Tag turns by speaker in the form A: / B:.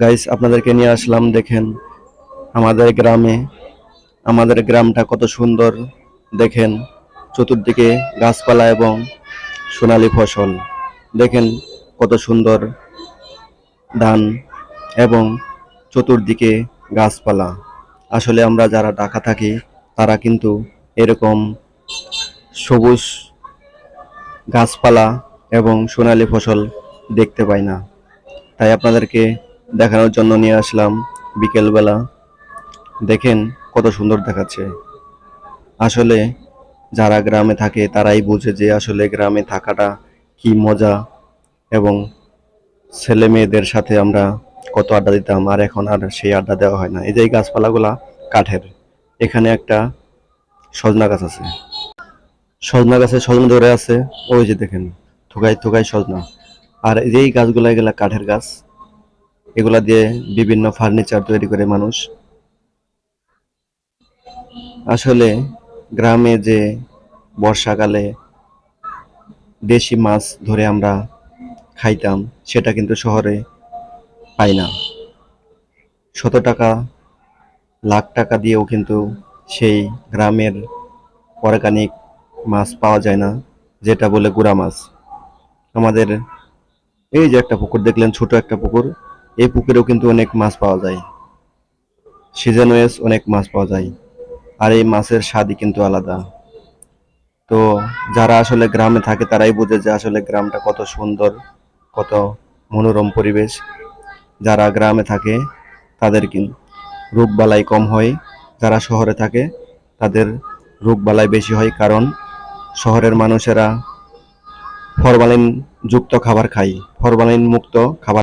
A: Guys, আপনাদেরকে নিয়ে আসলাম। দেখেন আমাদের গ্রামে, আমাদের গ্রামটা কত সুন্দর। দেখেন চতুর্দিকে গাছপালা এবং সোনালী ফসল। দেখেন কত সুন্দর ধান এবং চতুর্দিকে গাছপালা। আসলে আমরা যারা ঢাকা থাকি তারা কিন্তু এরকম সবুজ গাছপালা এবং সোনালী ফসল দেখতে পাই না। তাই আপনাদেরকে দেখানোর জন্য নিয়ে আসলাম বিকেলবেলা। দেখেন কত সুন্দর দেখাচ্ছে। আসলে যারা গ্রামে থাকে তারাই বুঝে যে আসলে গ্রামে থাকাটা কি মজা, এবং ছেলে মেয়েদের সাথে আমরা কত আড্ডা দিতাম, আর এখন আর সেই আড্ডা দেওয়া হয় না। এই যে এই গাছপালাগুলা কাঠের। এখানে একটা সজনা গাছ আছে, সজনা গাছে সজনা ধরে আছে। ওই যে দেখেন থোকায় থোকায় সজনা। আর এই যে এই গাছগুলা, এগুলা কাঠের গাছ। এগুলা দিয়ে বিভিন্ন ফার্নিচার তৈরি করে মানুষ। আসলে গ্রামে যে বর্ষাকালে দেশি মাছ ধরে আমরা খাইতাম, সেটা কিন্তু শহরে পাই না। শত টাকা, লাখ টাকা দিয়েও কিন্তু সেই গ্রামের অর্গানিক মাছ পাওয়া যায় না, যেটা বলে গুড়া মাছ। আমাদের এই যে একটা পুকুর দেখলেন, ছোট একটা পুকুর, এই পুকুরেও কিন্তু অনেক মাছ পাওয়া যায়। সিজন ওয়াইজ অনেক মাছ পাওয়া যায়, আর এই মাছের স্বাদই কিন্তু আলাদা। তো যারা আসলে গ্রামে থাকে তারাই বোঝে যে আসলে গ্রামটা কত সুন্দর, কত মনোরম পরিবেশ। যারা গ্রামে থাকে তাদের রোগবালাই কম হয়। যারা শহরে থাকে তাদের রোগবালাই বেশি হয়, কারণ শহরের মানুষেরা ফরমালিন যুক্ত খাবার খায়, ফরমালিন মুক্ত খাবার